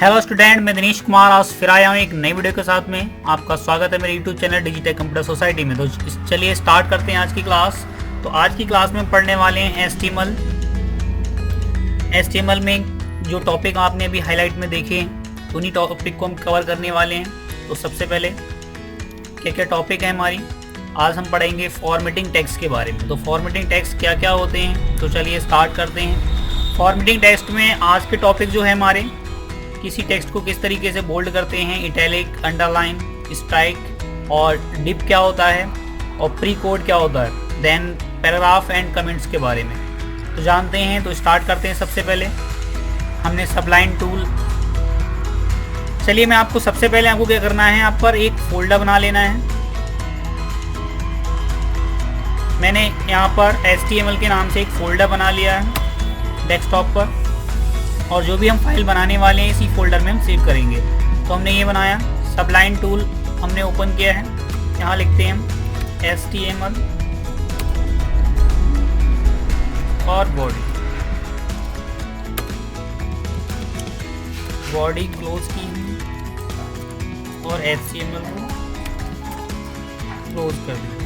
Hello student, मैं दिनेश कुमार आज फिर आया हूँ एक नई वीडियो के साथ में। आपका स्वागत है मेरे YouTube channel Digitek computer society में। तो चलिए स्टार्ट करते हैं आज की क्लास। तो आज की क्लास में पढ़ने वाले हैं एचटीएमएल में जो टॉपिक आपने अभी हाईलाइट में देखे उन्हीं टॉपिक को हम कवर करने वाले हैं। तो सबसे पहले क्या क्या टॉपिक है हमारी, आज हम पढ़ेंगे फॉर्मेटिंग टेक्स्ट के बारे में। तो फॉर्मेटिंग टेक्स्ट क्या क्या होते हैं, तो चलिए स्टार्ट करते हैं। फॉर्मेटिंग टेक्स्ट में आज के टॉपिक जो है हमारे, किसी टेक्स्ट को किस तरीके से बोल्ड करते हैं, इटैलिक, अंडरलाइन, स्ट्राइक और डिप क्या होता है और प्री कोड क्या होता है, देन पैराग्राफ एंड कमेंट्स के बारे में तो जानते हैं। तो स्टार्ट करते हैं। सबसे पहले हमने सबलाइन टूल, चलिए मैं आपको सबसे पहले आपको क्या करना है, आप पर एक फोल्डर बना लेना है। मैंने यहाँ पर HTML के नाम से एक फोल्डर बना लिया है डेस्कटॉप पर, और जो भी हम फाइल बनाने वाले हैं इसी फोल्डर में हम सेव करेंगे। तो हमने ये बनाया, सबलाइन टूल हमने ओपन किया है। यहाँ लिखते हैं हम HTML और बॉडी क्लोज की और HTML को क्लोज कर दिया।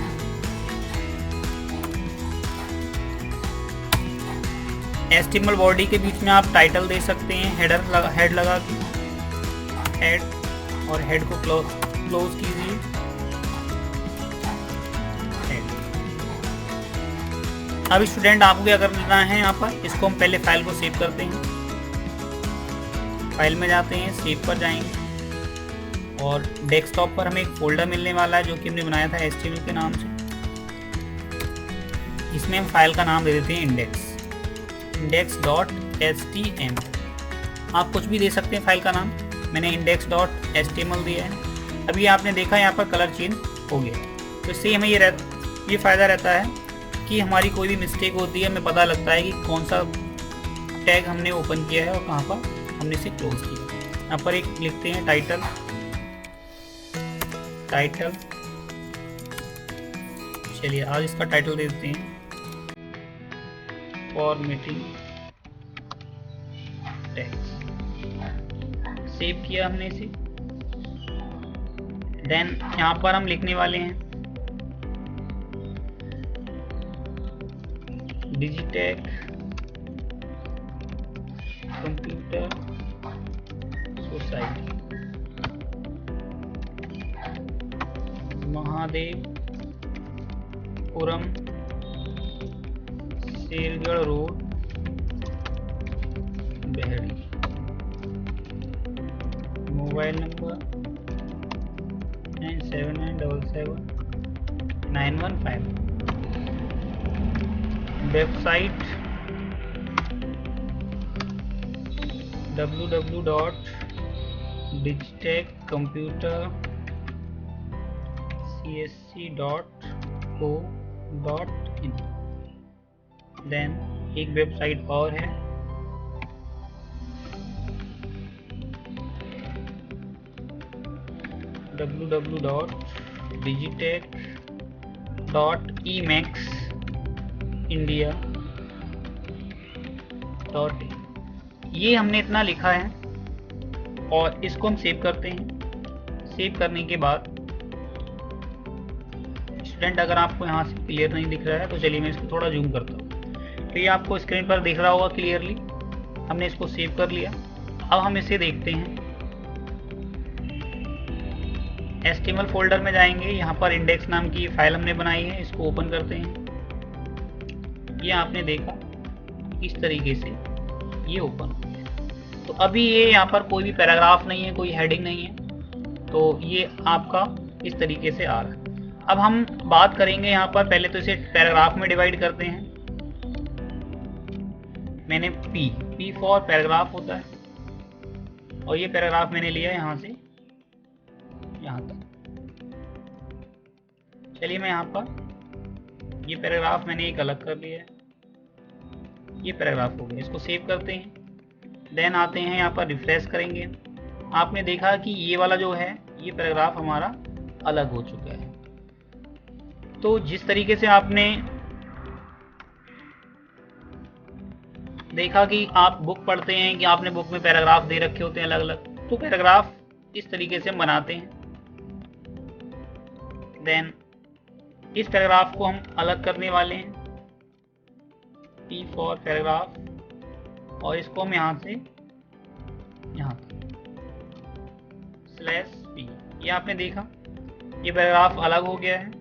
HTML बॉडी के बीच में आप टाइटल दे सकते हैं, हेड लगा के, हेड और हेड को क्लोज कीजिए। अब स्टूडेंट आपको क्या करना है, यहाँ पर इसको हम पहले फाइल को सेव करते हैं। फाइल में जाते हैं, सेव पर जाएंगे और डेस्कटॉप पर हमें एक फोल्डर मिलने वाला है जो कि हमने बनाया था HTML के नाम से। इसमें हम फाइल का नाम दे देते हैं index.html। आप कुछ भी दे सकते हैं फाइल का नाम, मैंने index.html दिया है। अभी आपने देखा यहाँ पर कलर चेंज हो गया। तो इससे हमें ये फ़ायदा रहता है कि हमारी कोई भी मिस्टेक होती है हमें पता लगता है कि कौन सा टैग हमने ओपन किया है और कहाँ पर हमने इसे क्लोज किया। यहाँ पर एक लिखते हैं टाइटल, चलिए आज इसका टाइटल दे देते हैं फॉर्मेटिंग टेक्स्ट। सेव किया हमने इसे। देन यहाँ पर हम लिखने वाले हैं Digitech computer society, Mahadevpuram, Shergarh road, Bahri. Mobile number 97977915। Website www.digitechcomputercsc.co.in। Then एक वेबसाइट और है www.emaxindia.in। ये हमने इतना लिखा है और इसको हम सेव करते हैं। सेव करने के बाद स्टूडेंट, अगर आपको यहाँ से क्लियर नहीं दिख रहा है तो चलिए मैं इसको थोड़ा जूम करता हूँ। तो ये आपको स्क्रीन पर दिख रहा होगा क्लियरली। हमने इसको सेव कर लिया। अब हम इसे देखते हैं। HTML फोल्डर में जाएंगे, यहाँ पर इंडेक्स नाम की फाइल हमने बनाई है, इसको ओपन करते हैं। ये आपने देखा इस तरीके से ये ओपन हो गया। तो अभी ये यहाँ पर कोई भी पैराग्राफ नहीं है, कोई हेडिंग नहीं है, तो ये आपका इस तरीके से आ रहा है। अब हम बात करेंगे यहाँ पर, पहले तो इसे पैराग्राफ में डिवाइड करते हैं। मैंने P फॉर पैराग्राफ होता है और ये पैराग्राफ मैंने लिया यहाँ से यहाँ तक। चलिए मैं यहाँ पर ये पैराग्राफ मैंने एक अलग कर लिया है, ये पैराग्राफ हो गया। इसको सेव करते हैं। देन आते हैं यहाँ पर, रिफ्रेश करेंगे। आपने देखा कि ये वाला जो है ये पैराग्राफ हमारा अलग हो चुका है। तो जिस तरीके से आपने देखा कि आप बुक पढ़ते हैं कि आपने बुक में पैराग्राफ दे रखे होते हैं अलग अलग, तो पैराग्राफ इस तरीके से हम बनाते हैं। देन इस पैराग्राफ को हम अलग करने वाले हैं, P फॉर पैराग्राफ, और इसको हम यहाँ से यहाँ स्लैश P। ये आपने देखा ये पैराग्राफ अलग हो गया है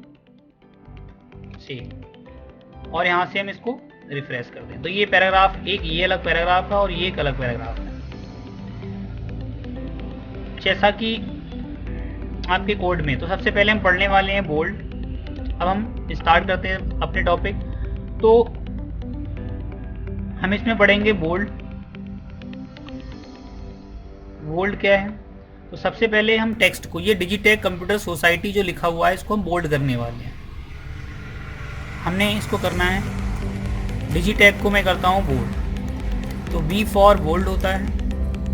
सेम, और यहाँ से हम इसको रिफ्रेश कर दें तो ये पैराग्राफ एक ये अलग पैराग्राफ है और ये एक अलग पैराग्राफ है। जैसा कि आपके कोड में, तो सबसे पहले हम पढ़ने वाले हैं बोल्ड। अब हम स्टार्ट करते हैं अपने टॉपिक। तो हम इसमें पढ़ेंगे बोल्ड। बोल्ड क्या है? तो सबसे पहले हम टेक्स्ट को, ये डिजिटेक कंप्यूटर सोसाइटी जो लिखा हुआ है इसको हम बोल्ड करने वाले हैं। हमने इसको करना है, डिजिटेक को मैं करता हूँ बोल्ड, तो B फॉर बोल्ड होता है।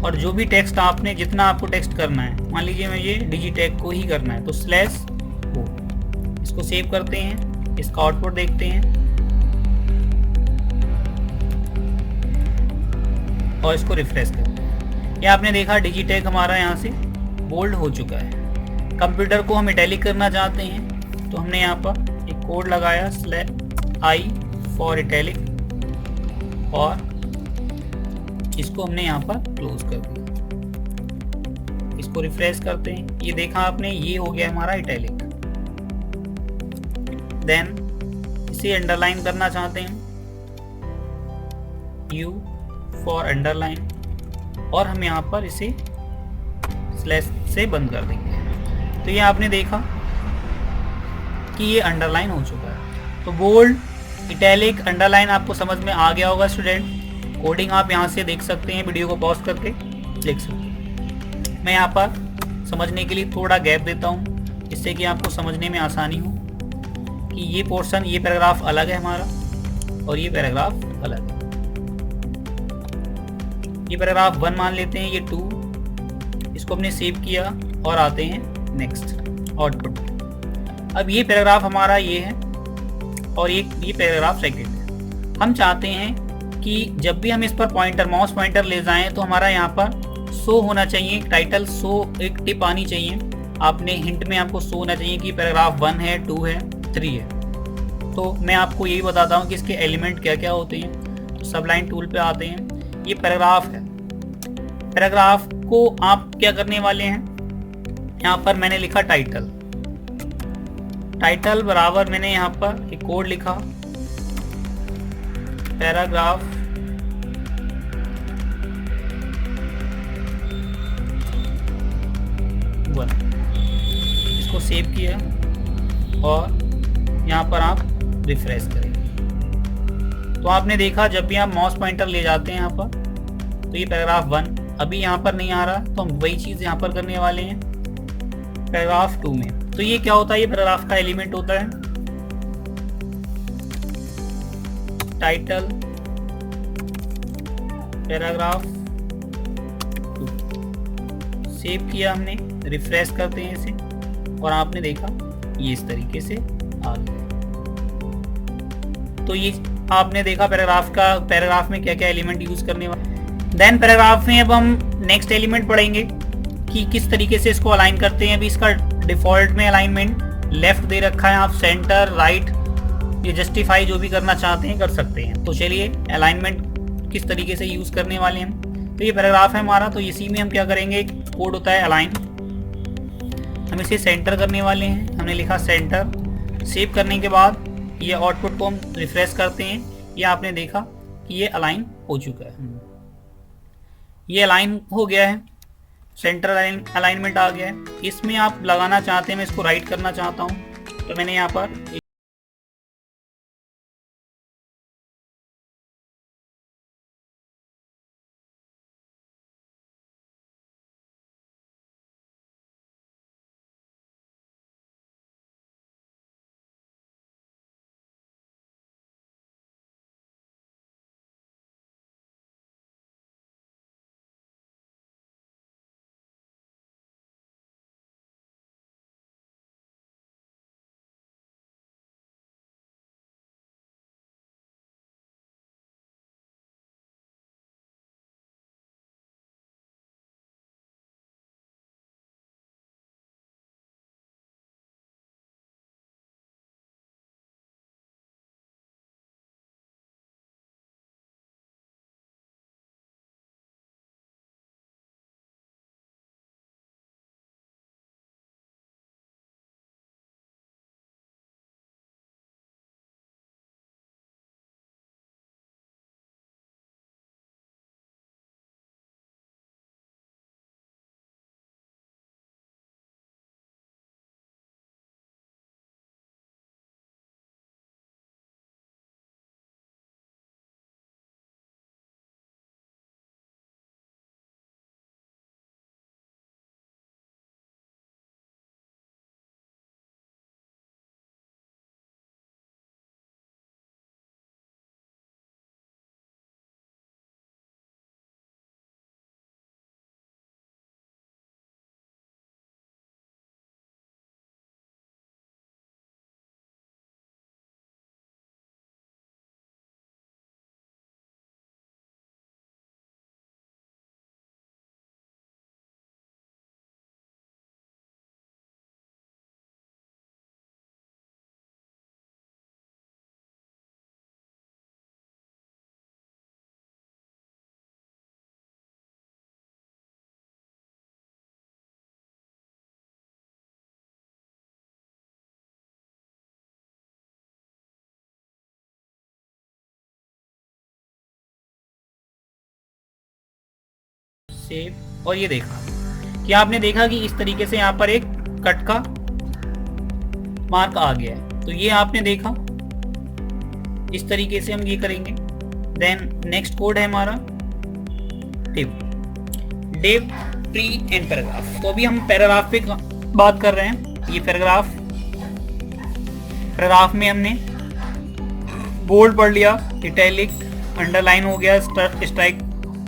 और जो भी टेक्स्ट आपने, जितना आपको टेक्स्ट करना है, मान लीजिए मैं ये डिजिटेक को ही करना है, तो स्लैश O, इसको सेव करते हैं, इसका आउटपुट देखते हैं और इसको रिफ्रेश करते हैं। ये आपने देखा डिजिटेक हमारा यहाँ से बोल्ड हो चुका है। कंप्यूटर को हम इटैलिक करना चाहते हैं, तो हमने यहाँ पर एक कोड लगाया I फॉर इटैलिक, और इसको हमने यहाँ पर क्लोज कर दिया। इसको रिफ्रेश करते हैं, ये देखा आपने, ये हो गया हमारा इटैलिक। देन इसे अंडरलाइन करना चाहते हैं, U फॉर अंडरलाइन, और हम यहाँ पर इसे स्लैश से बंद कर देंगे। तो ये आपने देखा कि ये अंडरलाइन हो चुका है। तो बोल्ड, इटैलिक, अंडरलाइन आपको समझ में आ गया होगा स्टूडेंट। कोडिंग आप यहाँ से देख सकते हैं, वीडियो को पॉज करके लिख सकते हैं। मैं यहाँ पर समझने के लिए थोड़ा गैप देता हूँ, जिससे कि आपको समझने में आसानी हो कि ये पोर्शन, ये पैराग्राफ अलग है हमारा और ये पैराग्राफ अलग है। ये पैराग्राफ 1 मान लेते हैं, ये 2, इसको हमने सेव किया और आते हैं नेक्स्ट आउटपुट। अब ये पैराग्राफ हमारा ये है और ये पैराग्राफ सेकंड है। हम चाहते हैं कि जब भी हम इस पर पॉइंटर, माउस पॉइंटर ले जाएं, तो हमारा यहाँ पर शो होना चाहिए टाइटल, शो एक टिप आनी चाहिए। आपने हिंट में आपको शो होना चाहिए कि पैराग्राफ 1 है, 2 है, 3 है। तो मैं आपको यही बताता हूँ कि इसके एलिमेंट क्या क्या होते हैं। तो सबलाइन टूल पे आते हैं, ये पैराग्राफ है। पैराग्राफ को आप क्या करने वाले हैं, यहाँ पर मैंने लिखा टाइटल, टाइटल बराबर मैंने यहाँ पर एक कोड लिखा, पैराग्राफ 1, इसको सेव किया और यहाँ पर आप रिफ्रेश करेंगे। तो आपने देखा जब भी आप माउस पॉइंटर ले जाते हैं यहाँ पर, तो ये पैराग्राफ 1 अभी यहाँ पर नहीं आ रहा, तो हम वही चीज़ यहाँ पर करने वाले हैं पैराग्राफ 2 में। तो ये क्या होता है, ये पैराग्राफ का एलिमेंट होता है, टाइटल पैराग्राफ 2। सेव किया हमने, रिफ्रेश करते हैं इसे और आपने देखा ये इस तरीके से आ गया। तो ये आपने देखा पैराग्राफ में क्या क्या एलिमेंट यूज करने वाले। देन पैराग्राफ में अब हम नेक्स्ट एलिमेंट पढ़ेंगे कि किस तरीके से इसको अलाइन करते हैं। अभी इसका डिफॉल्ट में अलाइनमेंट लेफ्ट दे रखा है, आप सेंटर, राइट, ये जस्टिफाई जो भी करना चाहते हैं कर सकते हैं। तो चलिए अलाइनमेंट किस तरीके से यूज करने वाले हैं। तो ये पैराग्राफ है हमारा, तो इसी में हम क्या करेंगे, कोड होता है अलाइन, हम इसे सेंटर करने वाले हैं। हमने लिखा सेंटर, सेव करने के बाद ये आउटपुट को हम रिफ्रेश करते हैं, ये आपने देखा कि ये अलाइन हो चुका है, ये अलाइन हो गया है, सेंटर अलाइनमेंट आ गया है। इसमें आप लगाना चाहते हैं, मैं इसको राइट करना चाहता हूँ, तो मैंने यहाँ पर सेव, और ये देखा कि आपने देखा कि इस तरीके से यहाँ पर एक कट का मार्क आ गया है। तो ये आपने देखा, इस तरीके से हम ये करेंगे। देन नेक्स्ट कोड है हमारा div प्री एंड पैराग्राफ। तो अभी हम पैराग्राफ पे बात कर रहे हैं। ये पैराग्राफ में हमने बोल्ड पढ़ लिया, इटैलिक, अंडरलाइन हो गया, स्ट्राइक।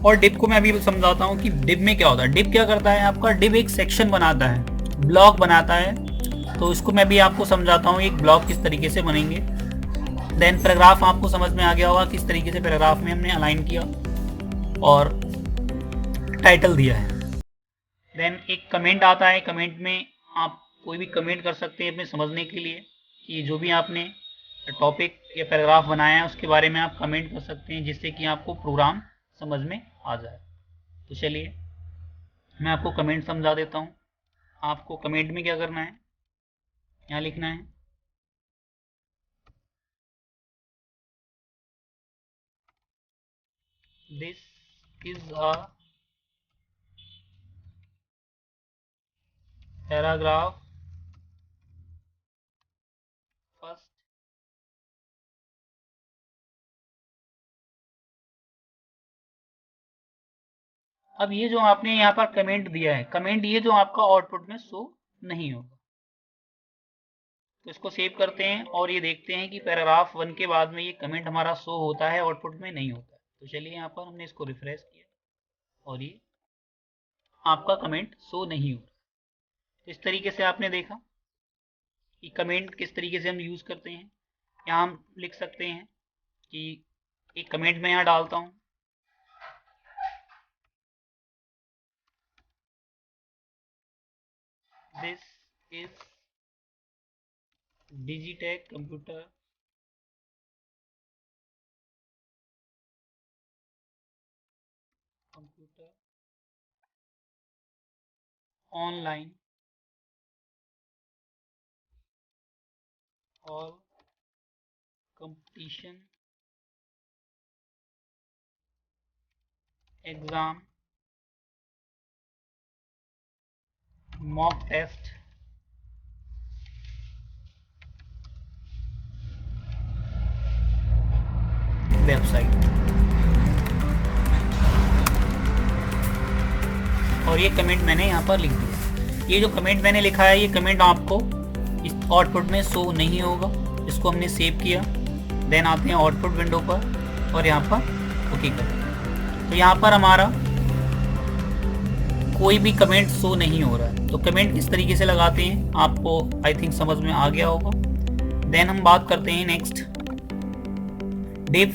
और डिव को मैं अभी समझाता हूँ कि डिव में क्या होता है। डिव क्या करता है आपका, डिव एक सेक्शन बनाता है, ब्लॉक बनाता है। तो इसको मैं भी आपको समझाता हूँ एक ब्लॉक किस तरीके से बनेंगे। देन पैराग्राफ आपको समझ में आ गया होगा किस तरीके से पैराग्राफ में हमने अलाइन किया और टाइटल दिया है। देन एक कमेंट आता है, कमेंट में आप कोई भी कमेंट कर सकते हैं अपने समझने के लिए कि जो भी आपने टॉपिक या पैराग्राफ बनाया है उसके बारे में आप कमेंट कर सकते हैं, जिससे कि आपको प्रोग्राम समझ में आ जाए। तो चलिए मैं आपको कमेंट समझा देता हूँ। आपको कमेंट में क्या करना है, यहाँ लिखना है this is a paragraph first अब ये जो आपने यहाँ पर कमेंट दिया है, कमेंट ये जो आपका आउटपुट में शो नहीं होगा। तो इसको सेव करते हैं और ये देखते हैं कि पैराग्राफ 1 के बाद में ये कमेंट हमारा शो होता है, आउटपुट में नहीं होता है। तो चलिए यहाँ पर हमने इसको रिफ्रेश किया और ये आपका कमेंट शो नहीं हो रहा। तो इस तरीके से आपने देखा कि कमेंट किस तरीके से हम यूज करते हैं। यहाँ हम लिख सकते हैं कि एक कमेंट मैं यहाँ डालता हूँ, this is Digitech computer online और competition exam mock test website. और ये कमेंट मैंने यहाँ पर लिख दिया। ये जो कमेंट मैंने लिखा है ये कमेंट आपको इस आउटपुट में शो नहीं होगा। इसको हमने सेव किया, देन आते हैं आउटपुट विंडो पर और यहाँ पर ओके करें। तो यहाँ पर हमारा कोई भी कमेंट शो नहीं हो रहा है। तो कमेंट किस तरीके से लगाते हैं आपको आई थिंक समझ में आ गया होगा। देन हम बात करते हैं next div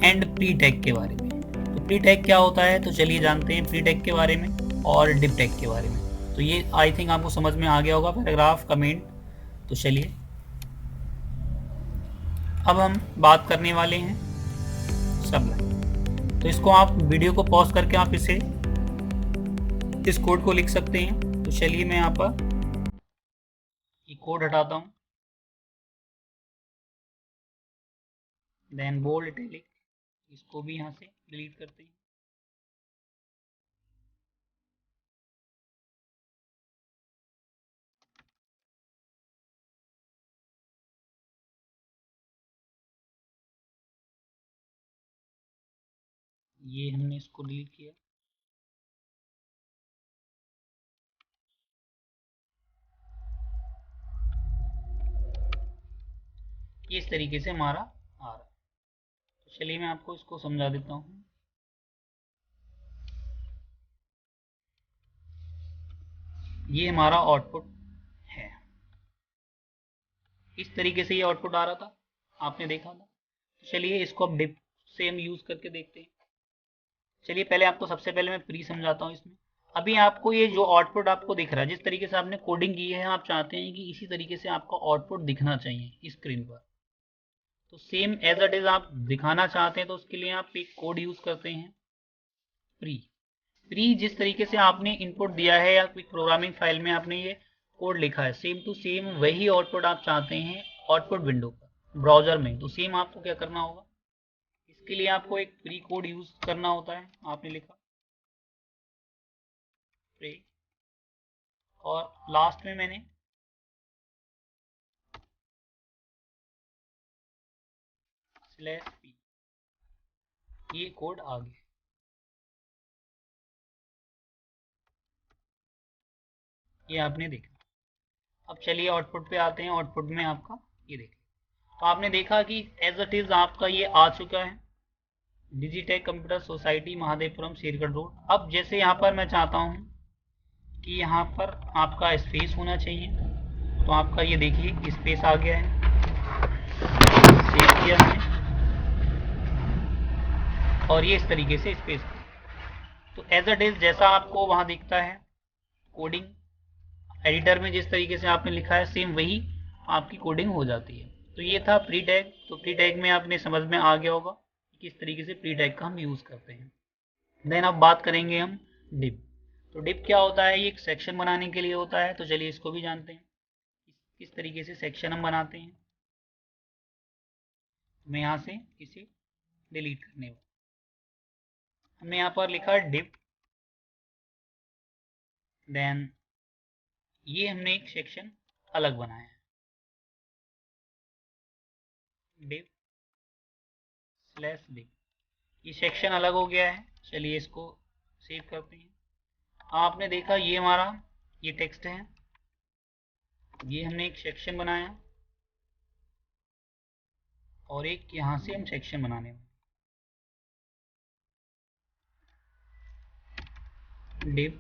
and pre tag के बारे में। तो प्री टैग क्या होता है, तो चलिए जानते हैं प्री टैग के बारे में और डिव टैग के बारे में। तो ये आई थिंक आपको समझ में आ गया होगा, पैराग्राफ, कमेंट। तो चलिए अब हम बात करने वाले हैं सबलाइन। तो इसको आप वीडियो को पॉज करके आप इस कोड को लिख सकते हैं। तो चलिए मैं यहाँ पर ये कोड हटाता हूँ, देन बोल्ड इटैलिक, इसको भी यहाँ से डिलीट करते हैं। ये हमने इसको डिलीट किया। ये इस तरीके से हमारा आ रहा है। तो चलिए मैं आपको इसको समझा देता हूँ। ये हमारा आउटपुट है, इस तरीके से ये आउटपुट आ रहा था, आपने देखा था। तो चलिए इसको अब डिव से हम यूज करके देखते हैं। चलिए पहले आपको सबसे पहले मैं प्री समझाता हूँ। इसमें अभी आपको ये जो आउटपुट आपको दिख रहा है, जिस तरीके से आपने कोडिंग की है, आप चाहते हैं कि इसी तरीके से आपका आउटपुट दिखना चाहिए स्क्रीन पर। तो सेम एज इट इज आप दिखाना चाहते हैं, तो उसके लिए आप एक कोड यूज करते हैं प्री जिस तरीके से आपने इनपुट दिया है या कोई प्रोग्रामिंग फाइल में आपने ये कोड लिखा है, सेम टू सेम वही आउटपुट आप चाहते हैं आउटपुट विंडो पर ब्राउजर में। तो सेम आपको क्या करना होगा, इसके लिए आपको एक प्री कोड यूज करना होता है। आपने लिखा स्प्रे, और लास्ट में मैंने /p, ये कोड आ गया। ये आपने देखा। अब चलिए आउटपुट पे आते हैं। आउटपुट में आपका ये देखिए, तो आपने देखा कि एज इट इज आपका ये आ चुका है, Digitech computer society Mahadevpuram Sirgarh road. अब जैसे यहाँ पर मैं चाहता हूँ कि यहाँ पर आपका स्पेस होना चाहिए, तो आपका ये देखिए स्पेस आ गया है, सेव किया हमने, और ये इस तरीके से स्पेस। तो एज इट इज जैसा आपको वहाँ दिखता है कोडिंग एडिटर में, जिस तरीके से आपने लिखा है सेम वही आपकी कोडिंग हो जाती है। तो ये था प्री टैग। तो प्री टैग में आपने समझ में आ गया होगा किस तरीके से प्री टैग का हम यूज़ करते हैं। देन अब बात करेंगे हम डिप। तो डिप क्या होता है? ये एक सेक्शन बनाने के लिए होता है। तो चलिए इसको भी जानते हैं किस तरीके से सेक्शन हम बनाते हैं। मैं यहाँ से इसे डिलीट करने वाला, हमने यहाँ पर लिखा डिप, देन ये हमने एक सेक्शन अलग बनाया है, डिप /डिप, ये सेक्शन अलग हो गया है। चलिए इसको सेव करते हैं। आपने देखा ये हमारा ये टेक्स्ट है, ये हमने एक सेक्शन बनाया और एक यहाँ से हम सेक्शन बनाने में डिव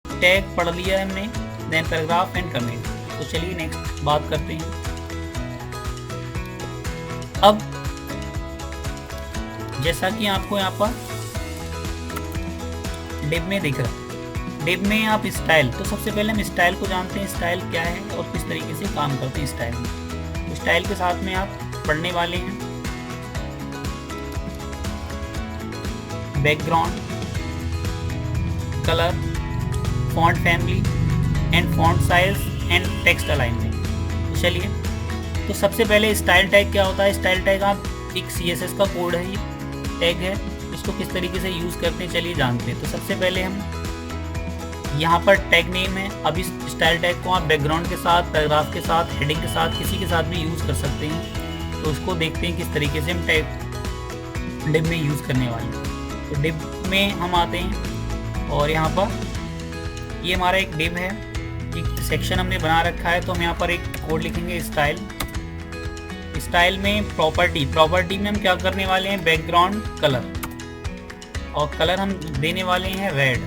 टैग पढ़ लिया है हमने, देन पैराग्राफ एंड कमेंट। तो चलिए नेक्स्ट बात करते हैं। अब जैसा कि आपको यहाँ पर डिव में दिख रहा है, डिव में आप स्टाइल, तो सबसे पहले हम स्टाइल को जानते हैं, स्टाइल क्या है और किस तरीके से काम करते हैं स्टाइल में। तो स्टाइल के साथ में आप पढ़ने वाले हैं background, colour, font family and font size and text alignment. तो चलिए, तो सबसे पहले स्टाइल टैग क्या होता है? स्टाइल टैग आप एक CSS का कोड है, ये टैग है, इसको किस तरीके से यूज़ करते हैं चलिए जानते हैं। तो सबसे पहले हम यहाँ पर टैग नेम है। अब इस स्टाइल टैग को आप बैकग्राउंड के साथ, पैराग्राफ के साथ, हेडिंग के साथ, किसी के साथ भी यूज़ कर सकते हैं। तो उसको देखते हैं किस तरीके से हम टैग डिव में यूज़ करने वाले हैं। तो डिव में हम आते हैं और यहाँ पर ये हमारा एक डिव है, एक सेक्शन हमने बना रखा है। तो हम यहाँ पर एक कोड लिखेंगे स्टाइल। स्टाइल में प्रॉपर्टी में हम क्या करने वाले हैं? बैकग्राउंड कलर, और कलर हम देने वाले हैं रेड,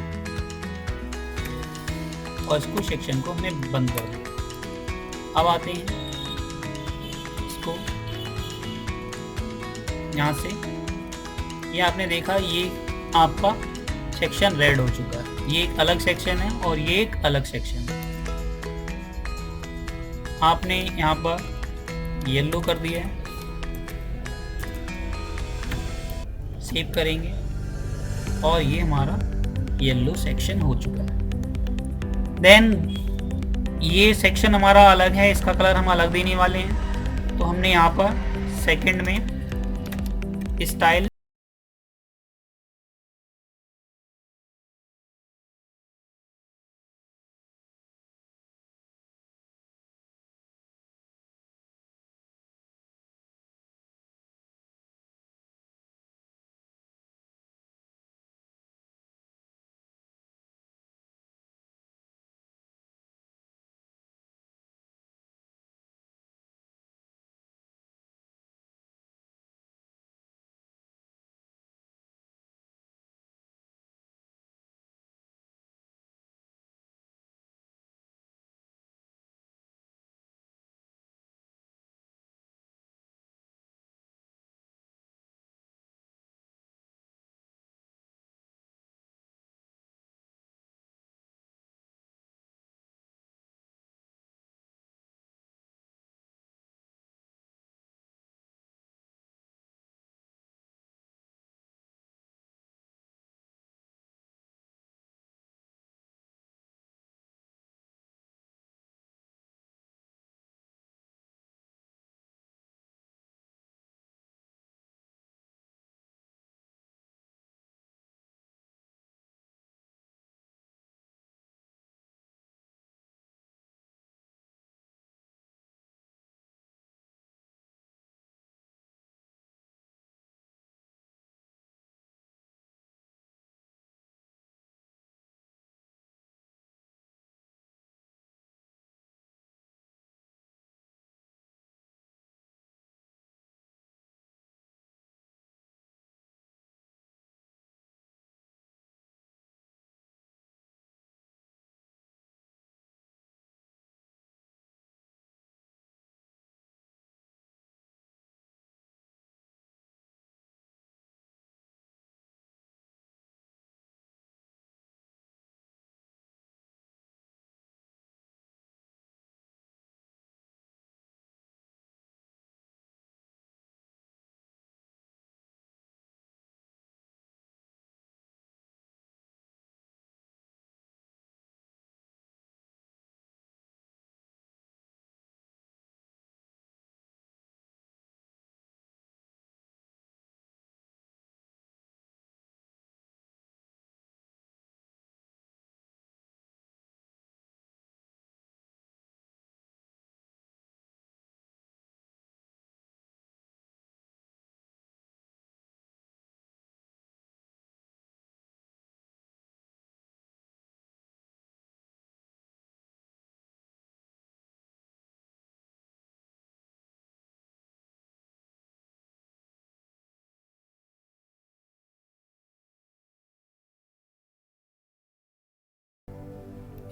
और इसको सेक्शन को हमने बंद कर दिया। अब आते हैं इसको यहाँ से, ये आपने देखा ये आपका सेक्शन रेड हो चुका है। ये एक अलग सेक्शन है और ये एक अलग सेक्शन है। आपने यहाँ पर येलो कर दिया है, सेव करेंगे और ये हमारा येलो सेक्शन हो चुका है। देन ये सेक्शन हमारा अलग है, इसका कलर हम अलग देने वाले हैं। तो हमने यहाँ पर सेकंड में स्टाइल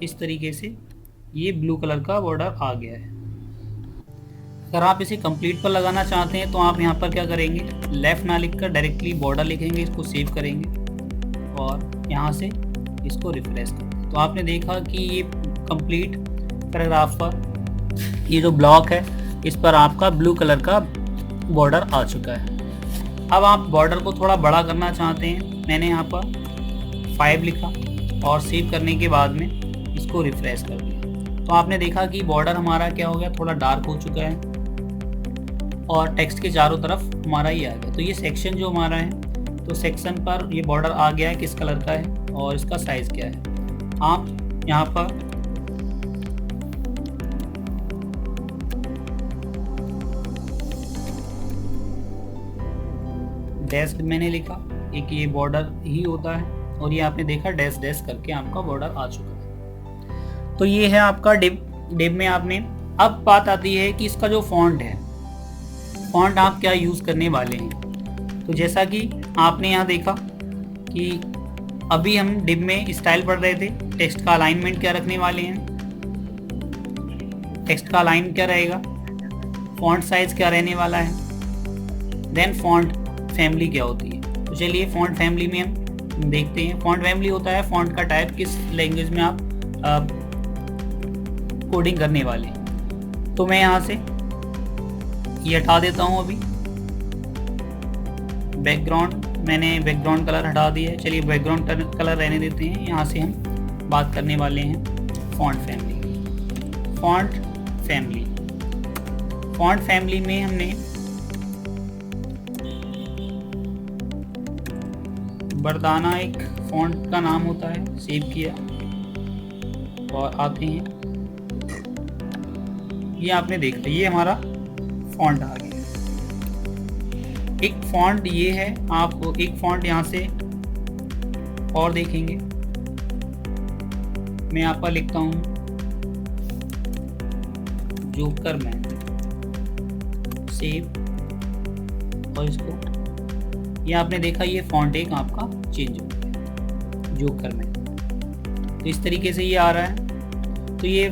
इस तरीके से ये ब्लू कलर का बॉर्डर आ गया है। अगर आप इसे कंप्लीट पर लगाना चाहते हैं तो आप यहाँ पर क्या करेंगे, लेफ़्ट ना लिख कर डायरेक्टली बॉर्डर लिखेंगे, इसको सेव करेंगे और यहाँ से इसको रिफ्रेश करेंगे। तो आपने देखा कि ये कंप्लीट पैराग्राफ पर ये जो ब्लॉक है इस पर आपका ब्लू कलर का बॉर्डर आ चुका है। अब आप बॉर्डर को थोड़ा बड़ा करना चाहते हैं, मैंने यहाँ पर 5 लिखा और सेव करने के बाद में इसको रिफ्रेश कर दिया। तो आपने देखा कि बॉर्डर हमारा क्या हो गया, थोड़ा डार्क हो चुका है और टेक्स्ट के चारों तरफ हमारा ये आ गया। तो ये सेक्शन जो हमारा है, तो सेक्शन पर ये बॉर्डर आ गया है, किस कलर का है और इसका साइज़ क्या है। आप यहाँ पर डैश मैंने लिखा, एक ये बॉर्डर ही होता है और ये आपने देखा डैश डैश करके आपका बॉर्डर आ चुका है। तो ये है आपका डिब में आपने। अब बात आती है कि इसका जो फॉन्ट है, फॉन्ट आप क्या यूज़ करने वाले हैं। तो जैसा कि आपने यहाँ देखा कि अभी हम डिब में स्टाइल पढ़ रहे थे, टेक्स्ट का अलाइनमेंट क्या रखने वाले हैं, टेक्स्ट का अलाइन क्या रहेगा, फॉन्ट साइज क्या रहने वाला है, देन फॉन्ट फैमिली क्या होती है। तो चलिए फॉन्ट फैमिली में हम देखते हैं। फॉन्ट फैमिली होता है फॉन्ट का टाइप, किस लैंग्वेज में आप कोडिंग करने वाले हैं। तो मैं यहाँ से ये हटा देता हूँ अभी, बैकग्राउंड मैंने बैकग्राउंड कलर हटा दिया है। चलिए बैकग्राउंड कलर रहने देते हैं। यहाँ से हम बात करने वाले हैं फॉन्ट फैमिली। फॉन्ट फैमिली में हमने बरदाना एक फॉन्ट का नाम होता है, सेव किया और आते हैं, ये आपने देखा ये हमारा फॉन्ट आ गया। एक फॉन्ट ये है, आप एक फॉन्ट यहाँ से और देखेंगे, मैं यहाँ पर लिखता हूँ जोकर मैन, सेव और इसको, ये आपने देखा ये फॉन्ट एक आपका चेंज हो गया जोकर मैन। तो इस तरीके से ये आ रहा है। तो ये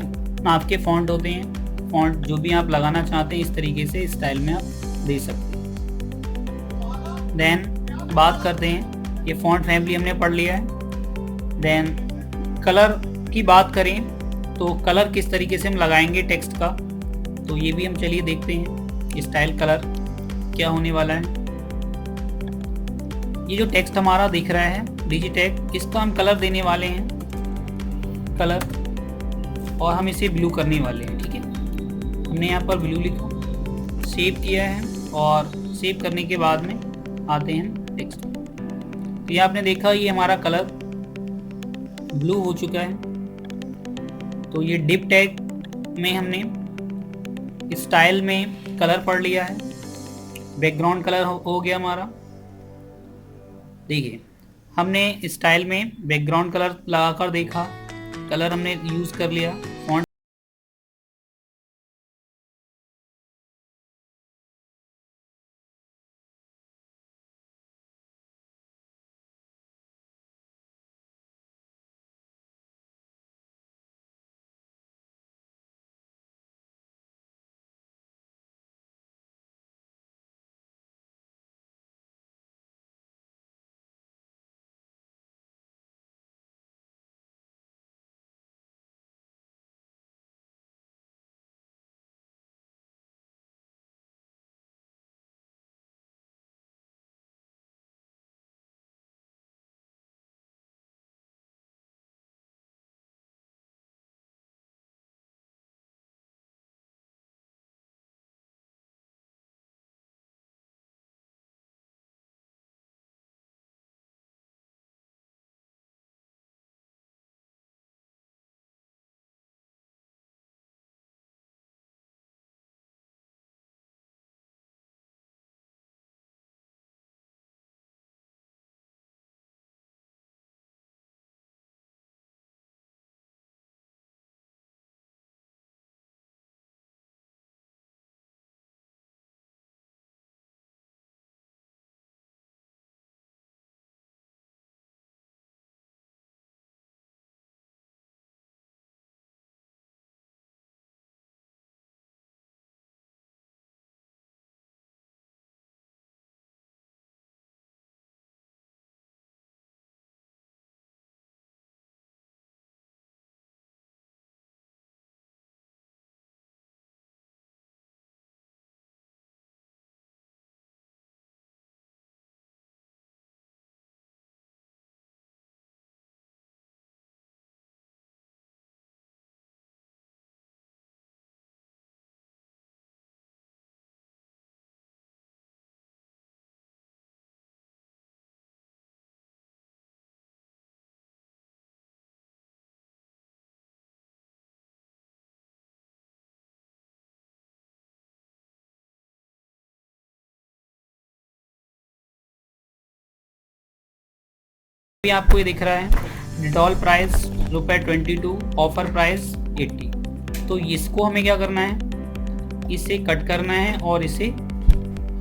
आपके फॉन्ट होते हैं, फॉन्ट जो भी आप लगाना चाहते हैं इस तरीके से स्टाइल में आप दे सकते हैं। देन बात करते हैं, ये फॉन्ट फैमिली हमने पढ़ लिया है। देन कलर की बात करें तो कलर किस तरीके से हम लगाएंगे टेक्स्ट का, तो ये भी हम चलिए देखते हैं। स्टाइल कलर क्या होने वाला है, ये जो टेक्स्ट हमारा दिख रहा है डिजिटेक्ट, इसका हम कलर देने वाले हैं कलर, और हम इसे ब्लू करने वाले हैं। ठीक है, हमने यहाँ पर ब्लू लिखा, सेव किया है और सेव करने के बाद में आते हैं टेक्स्ट। तो ये आपने देखा ये हमारा कलर ब्लू हो चुका है। तो ये डिप टैग में हमने स्टाइल में कलर पढ़ लिया है, बैकग्राउंड कलर हो गया हमारा। देखिए हमने स्टाइल में बैकग्राउंड कलर लगाकर देखा, कलर हमने यूज़ कर लिया, फॉन्ट अभी आपको ये दिख रहा है डिटॉल प्राइस ₹22, ऑफर प्राइस 80। तो इसको हमें क्या करना है, इसे कट करना है और इसे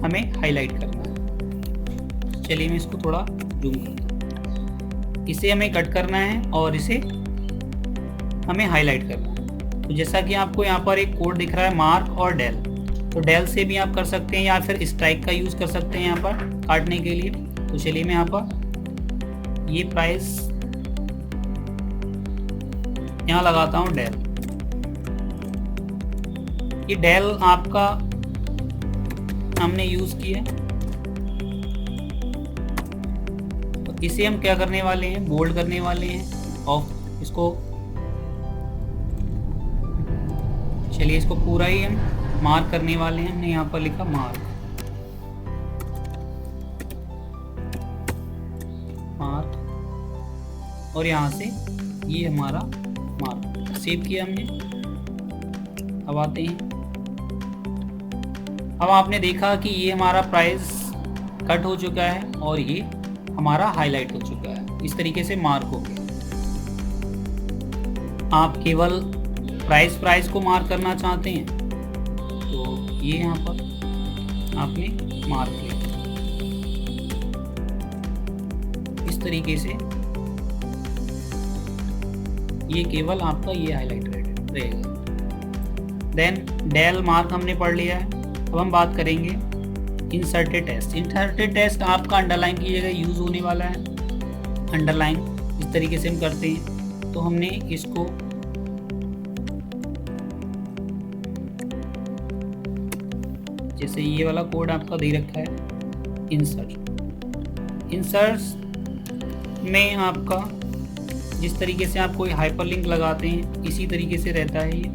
हमें हाईलाइट करना है। चलिए मैं इसको थोड़ा जूम करता हूँ। इसे हमें कट करना है और इसे हमें हाईलाइट करना है। तो जैसा कि आपको यहाँ पर एक कोड दिख रहा है मार्क और डेल, तो डेल से भी आप कर सकते हैं या फिर स्ट्राइक का यूज़ कर सकते हैं यहाँ पर काटने के लिए। तो चलिए मैं यहाँ पर ये प्राइस यहाँ लगाता हूँ डेल। ये डेल आपका हमने यूज़ किया, तो इसे हम क्या करने वाले हैं, बोल्ड करने वाले हैं और इसको चलिए इसको पूरा ही हम मार्क करने वाले हैं। हमने यहाँ पर लिखा मार्क, और यहाँ से ये हमारा मार्क सेव किया हमने। अब आते हैं, अब आपने देखा कि ये हमारा प्राइस कट हो चुका है और ये हमारा हाईलाइट हो चुका है। इस तरीके से मार्क हो गया। आप केवल प्राइस को मार्क करना चाहते हैं तो ये यहाँ पर आपने मार्क किया। इस तरीके से ये केवल आपका ये हाईलाइट रहेगा। देन डेल मार्क हमने पढ़ लिया है। अब हम बात करेंगे इंसर्टेड टेक्स्ट। इंसर्टेड टेक्स्ट आपका अंडरलाइन की जगह यूज़ होने वाला है। अंडरलाइन इस तरीके से हम करते हैं। तो हमने इसको जैसे ये वाला कोड आपका दे रखा है इंसर्ट में आपका जिस तरीके से आप कोई हाइपरलिंक लगाते हैं इसी तरीके से रहता है ये।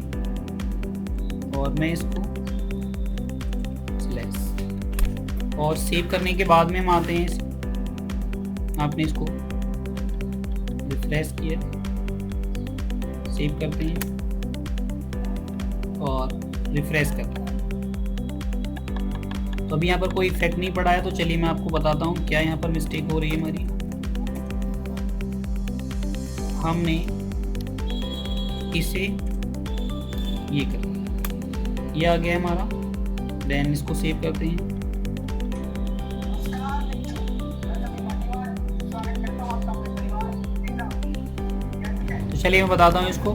और मैं इसको स्लैश और सेव करने के बाद में हम आते हैं, आपने इसको रिफ्रेश किया, सेव करते हैं और रिफ्रेश करते हैं। तो अभी यहाँ पर कोई इफेक्ट नहीं पड़ा है। तो चलिए मैं आपको बताता हूँ क्या यहाँ पर मिस्टेक हो रही है हमारी। हमने इसे ये कर दिया, ये आ गया हमारा। देन इसको सेव करते हैं। तो चलिए मैं बताता हूँ इसको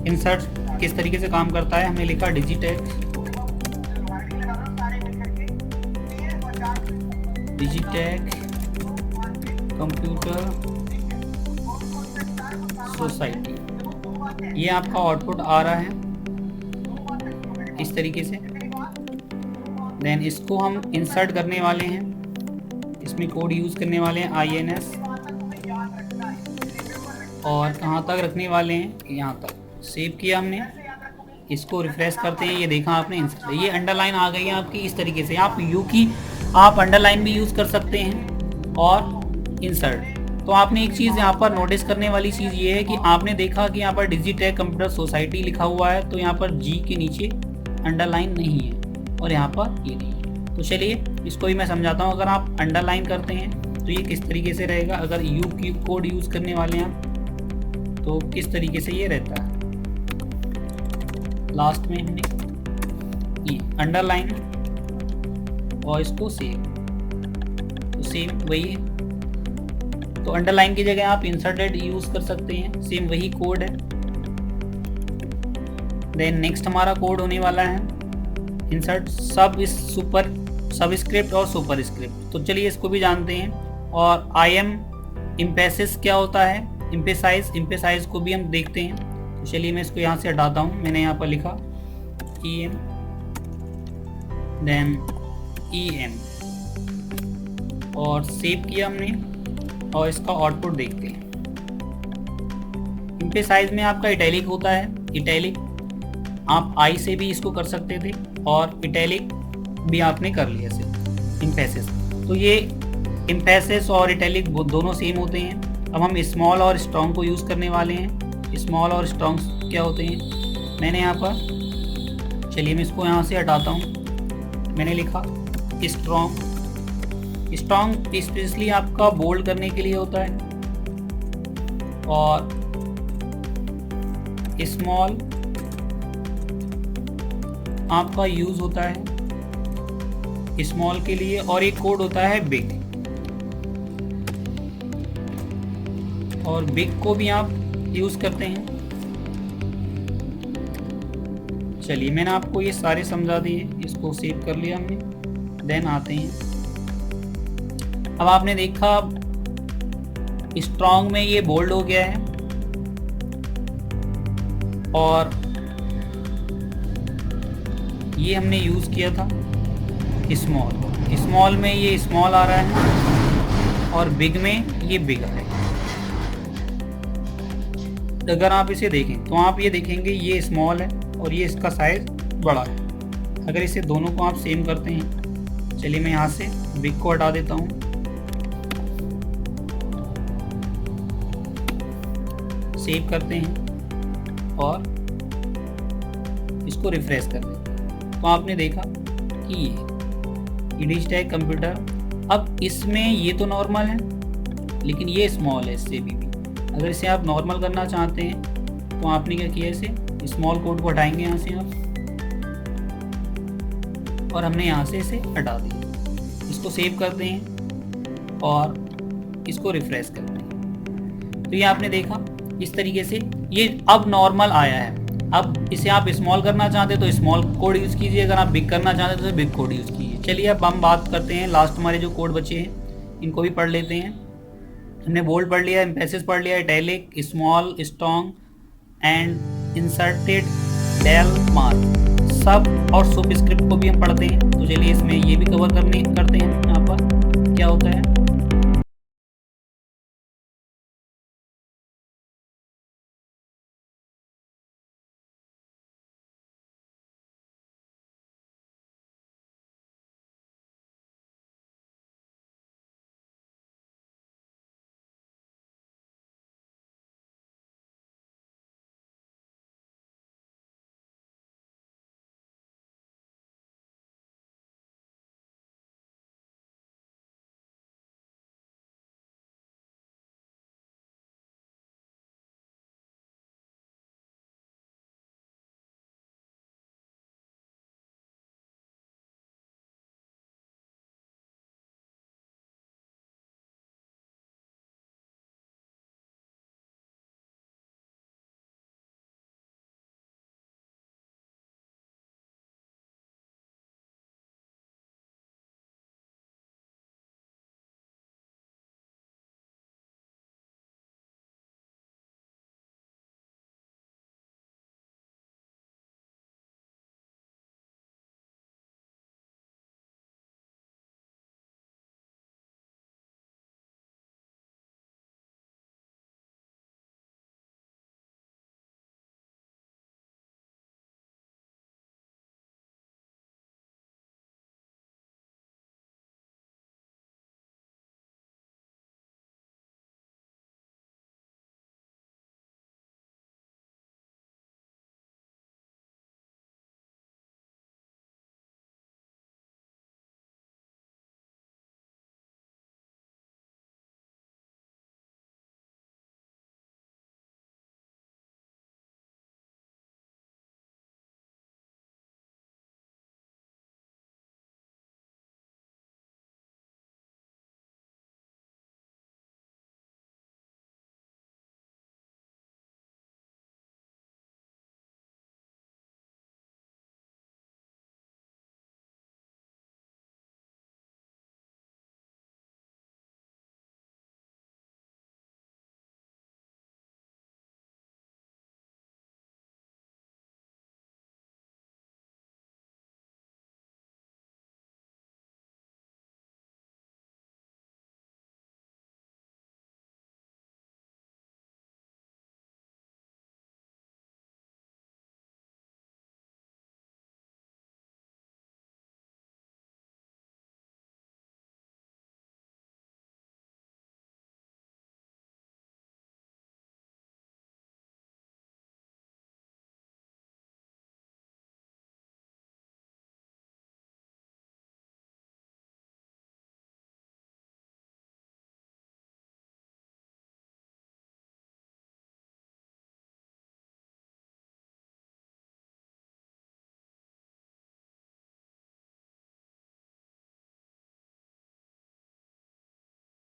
इंसर्ट किस तरीके से काम करता है। हमने लिखा डिजिटेक्स कंप्यूटर सोसाइटी, ये आपका आउटपुट आ रहा है इस तरीके से। देन इसको हम इंसर्ट करने वाले हैं, इसमें कोड यूज़ करने वाले हैं INS, और कहाँ तक रखने वाले हैं, यहाँ तक। सेव किया हमने, इसको रिफ्रेश करते हैं। ये देखा आपने इंसर्ट, ये अंडरलाइन आ गई है आपकी इस तरीके से। आप यू की आप अंडरलाइन भी यूज़ कर सकते हैं और इंसर्ट। तो आपने एक चीज़ यहाँ पर नोटिस करने वाली चीज़ ये है कि आपने देखा कि यहाँ पर डिजिटेक कंप्यूटर सोसाइटी लिखा हुआ है, तो यहाँ पर जी के नीचे अंडरलाइन नहीं है और यहाँ पर ये नहीं है। तो चलिए इसको ही मैं समझाता हूँ। अगर आप अंडरलाइन करते हैं तो ये किस तरीके से रहेगा, अगर यू की कोड यूज़ करने वाले हैं आप तो किस तरीके से ये रहता है। लास्ट में हमने ये अंडरलाइन और इसको सेव, तो सेम वही है। तो अंडरलाइन की जगह आप इंसर्टेड यूज़ कर सकते हैं, सेम वही कोड है। देन नेक्स्ट हमारा कोड होने वाला है इंसर्ट सबस्क्रिप्ट और सुपरस्क्रिप्ट। तो चलिए इसको भी जानते हैं। और एम्फेसिस क्या होता है, एम्फेसाइज को भी हम देखते हैं। तो चलिए मैं इसको यहाँ से हटाता हूँ। मैंने यहाँ पर लिखा EM देन EM और सेव किया हमने, और इसका आउटपुट देखते हैं। एम्फेसाइज में आपका इटैलिक होता है। इटैलिक आप आई से भी इसको कर सकते थे और इटैलिक भी आपने कर लिया सिर्फ एम्फेसिस। तो ये एम्फेसिस और इटैलिक दोनों सेम होते हैं। अब हम स्मॉल और स्ट्रॉन्ग को यूज़ करने वाले हैं। स्मॉल और स्ट्रॉन्ग क्या होते हैं, मैंने यहाँ पर, चलिए मैं इसको यहाँ से हटाता हूँ। मैंने लिखा स्ट्रॉन्ग, स्ट्रॉन्ग स्पेशली आपका बोल्ड करने के लिए होता है और स्मॉल आपका यूज होता है स्मॉल के लिए, और एक कोड होता है बिग, और बिग को भी आप यूज करते हैं। चलिए मैंने आपको ये सारे समझा दिए, इसको सेव कर लिया हमने। देन आते हैं, अब आपने देखा स्ट्रॉन्ग में ये बोल्ड हो गया है और ये हमने यूज किया था स्मॉल। स्मॉल में ये स्मॉल आ रहा है और बिग में ये बिग आ रहा है। अगर आप इसे देखें तो आप ये देखेंगे ये स्मॉल है और ये इसका साइज बड़ा है। अगर इसे दोनों को आप सेम करते हैं, चलिए मैं यहाँ से बिग को हटा देता हूँ, सेव करते हैं और इसको रिफ्रेश कर देते हैं, तो आपने देखा कि ये डिजिटाइज कंप्यूटर। अब इसमें ये तो नॉर्मल है लेकिन ये स्मॉल है इससे भी। अगर इसे आप नॉर्मल करना चाहते हैं तो आपने क्या किया, इसे स्मॉल कोड को हटाएंगे यहाँ से आप, और हमने यहाँ से इसे हटा दिया। इसको सेव करते हैं और इसको रिफ्रेश करते हैं, तो ये आपने देखा इस तरीके से ये अब नॉर्मल आया है। अब इसे आप स्मॉल करना चाहते हैं तो स्मॉल कोड यूज़ कीजिए, अगर आप बिग करना चाहते हैं तो बिग कोड यूज़ कीजिए। चलिए अब हम बात करते हैं लास्ट हमारे जो कोड बचे हैं इनको भी पढ़ लेते हैं। हमने बोल्ड पढ़ लिया, एम्फेसिस पढ़ लिया, italic, small, strong and inserted, del, mark, सब और सुबस्क्रिप्ट को भी हम पढ़ते हैं। तो चलिए इसमें ये भी कवर करते हैं यहाँ पर क्या होता है।